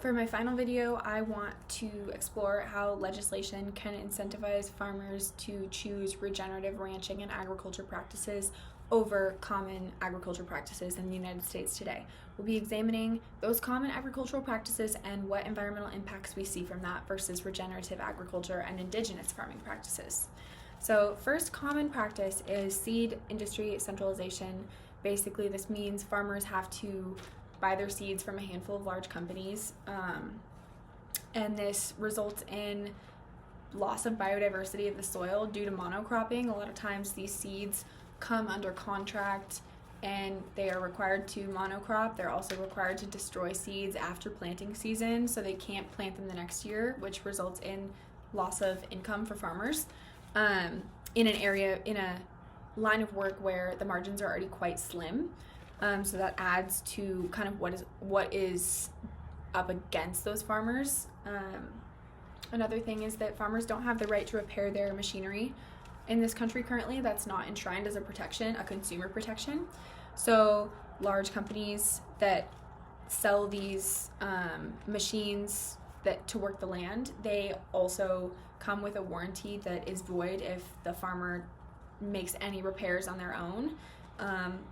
For my final video, I want to explore how legislation can incentivize farmers to choose regenerative ranching and agriculture practices over common agriculture practices in the United States today. We'll be examining those common agricultural practices and what environmental impacts we see from that versus regenerative agriculture and indigenous farming practices. So first common practice is seed industry centralization. Basically, this means farmers have to buy their seeds from a handful of large companies, and this results in loss of biodiversity of the soil due to monocropping. A lot of times these seeds come under contract and they are required to monocrop. They're also required to destroy seeds after planting season, so they can't plant them the next year, which results in loss of income for farmers in a line of work where the margins are already quite slim. So that adds to kind of what is up against those farmers. Another thing is that farmers don't have the right to repair their machinery in this country currently. That's not enshrined as a protection, a consumer protection. So large companies that sell these machines to work the land, they also come with a warranty that is void if the farmer makes any repairs on their own.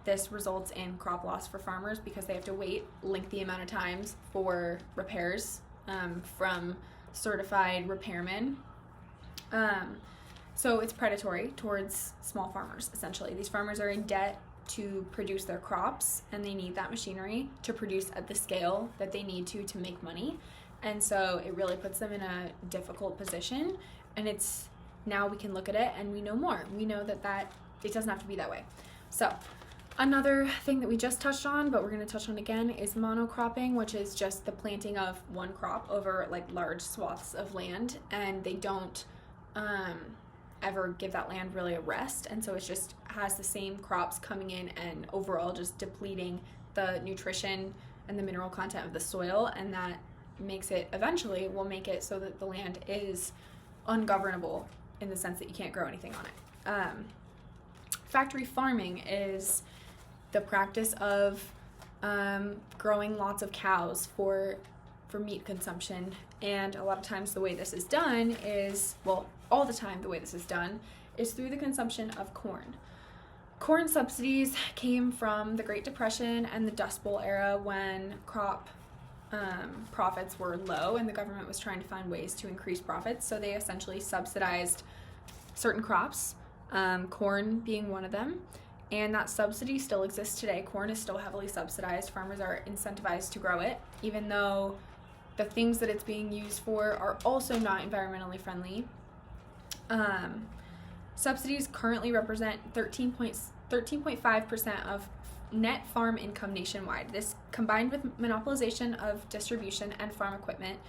This results in crop loss for farmers because they have to wait lengthy amount of times for repairs from certified repairmen. So it's predatory towards small farmers, essentially. These farmers are in debt to produce their crops, and they need that machinery to produce at the scale that they need to make money. And so it really puts them in a difficult position, and now we can look at it and we know more. We know that it doesn't have to be that way. So another thing that we just touched on, but we're going to touch on again, is monocropping, which is just the planting of one crop over like large swaths of land, and they don't ever give that land really a rest, and so it just has the same crops coming in and overall just depleting the nutrition and the mineral content of the soil, and that will make it so that the land is ungovernable in the sense that you can't grow anything on it. Factory farming is the practice of growing lots of cows for meat consumption, and a lot of times the way this is done is, all the time the way this is done is through the consumption of corn. Corn subsidies came from the Great Depression and the Dust Bowl era when crop profits were low and the government was trying to find ways to increase profits, so they essentially subsidized certain crops, corn being one of them, and that subsidy still exists today. Corn is still heavily subsidized. Farmers are incentivized to grow it, even though the things that it's being used for are also not environmentally friendly. Subsidies currently represent 13.5% of net farm income nationwide. This, combined with monopolization of distribution and farm equipment,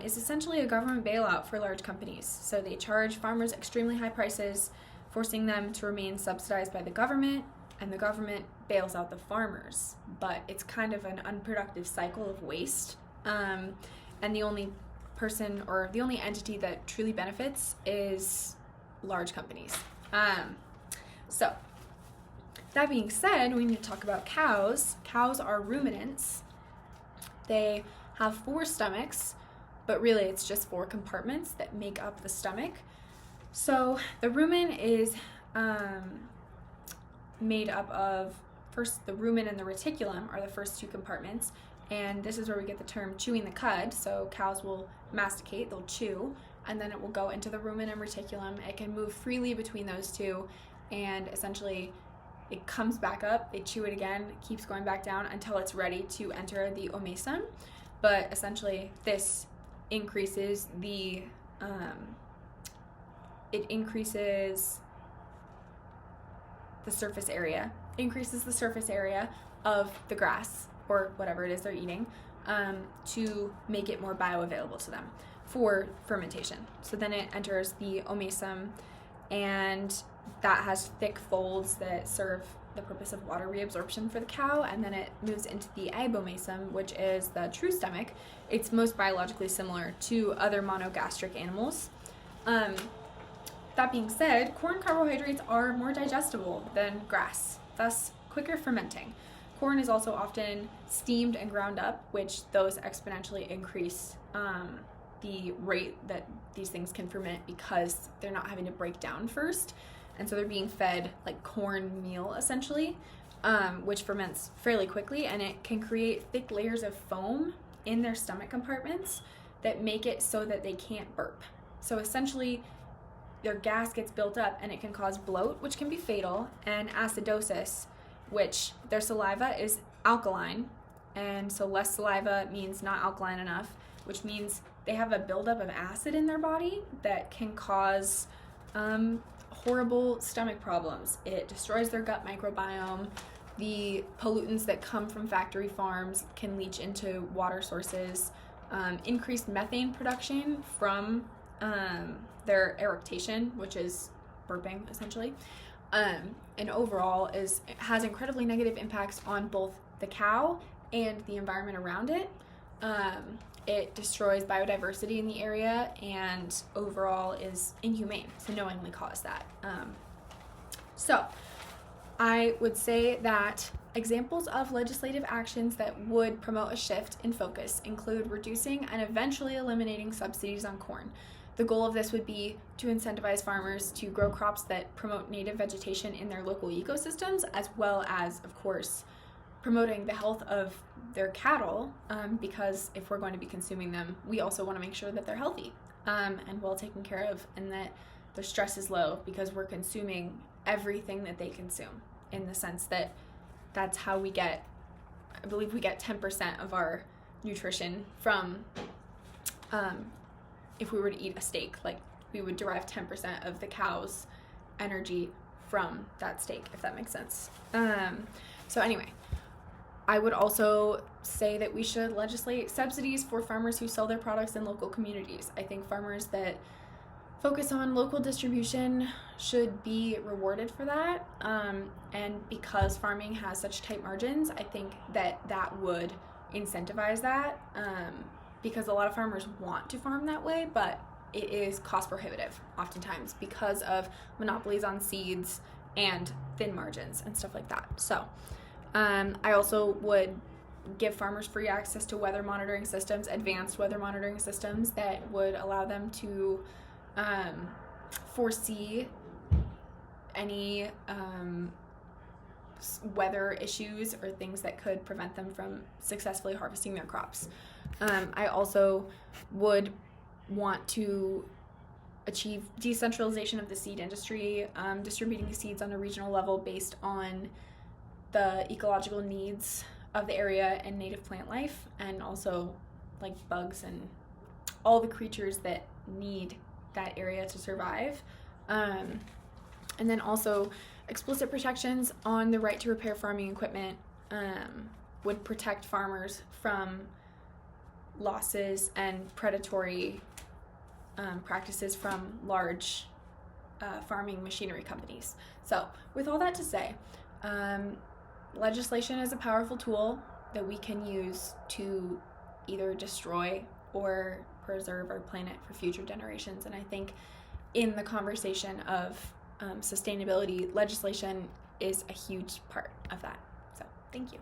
is essentially a government bailout for large companies. So they charge farmers extremely high prices, forcing them to remain subsidized by the government, and the government bails out the farmers. But it's kind of an unproductive cycle of waste, and the only person or the only entity that truly benefits is large companies. So that being said, we need to talk about cows. Cows are ruminants. They have 4 stomachs, but really it's just 4 compartments that make up the stomach. So the rumen is made up of, first, the rumen and the reticulum are the first 2 compartments, and this is where we get the term chewing the cud. So cows will masticate, they'll chew, and then it will go into the rumen and reticulum. It can move freely between those 2, and essentially it comes back up, they chew it again, it keeps going back down until it's ready to enter the omasum. But essentially this increases the surface area of the grass or whatever it is they're eating, to make it more bioavailable to them for fermentation. So then it enters the omasum, and that has thick folds that serve the purpose of water reabsorption for the cow, and then it moves into the abomasum, which is the true stomach. It's most biologically similar to other monogastric animals. That being said, corn carbohydrates are more digestible than grass, thus quicker fermenting. Corn is also often steamed and ground up, which those exponentially increase the rate that these things can ferment because they're not having to break down first. And so they're being fed like cornmeal essentially, which ferments fairly quickly, and it can create thick layers of foam in their stomach compartments that make it so that they can't burp. So essentially their gas gets built up and it can cause bloat, which can be fatal, and acidosis, which their saliva is alkaline, and so less saliva means not alkaline enough, which means they have a buildup of acid in their body that can cause horrible stomach problems. It destroys their gut microbiome. The pollutants that come from factory farms can leach into water sources. Increased methane production from their eructation, which is burping essentially, and overall has incredibly negative impacts on both the cow and the environment around it. It destroys biodiversity in the area and overall is inhumane to knowingly cause that. So I would say that examples of legislative actions that would promote a shift in focus include reducing and eventually eliminating subsidies on corn. The goal of this would be to incentivize farmers to grow crops that promote native vegetation in their local ecosystems, as well as, of course, promoting the health of their cattle, because if we're going to be consuming them, we also want to make sure that they're healthy and well taken care of, and that their stress is low, because we're consuming everything that they consume, in the sense that that's how we get, I believe we get 10% of our nutrition from, if we were to eat a steak, like we would derive 10% of the cow's energy from that steak, if that makes sense. So anyway, I would also say that we should legislate subsidies for farmers who sell their products in local communities. I think farmers that focus on local distribution should be rewarded for that. And because farming has such tight margins, I think that would incentivize that, because a lot of farmers want to farm that way, but it is cost prohibitive oftentimes because of monopolies on seeds and thin margins and stuff like that. So I also would give farmers free access to weather monitoring systems, advanced weather monitoring systems that would allow them to foresee any weather issues or things that could prevent them from successfully harvesting their crops. I also would want to achieve decentralization of the seed industry, distributing seeds on a regional level based on the ecological needs of the area and native plant life, and also like bugs and all the creatures that need that area to survive. And then also explicit protections on the right to repair farming equipment would protect farmers from losses and predatory practices from large farming machinery companies. So with all that to say, legislation is a powerful tool that we can use to either destroy or preserve our planet for future generations. And I think in the conversation of sustainability, legislation is a huge part of that. So thank you.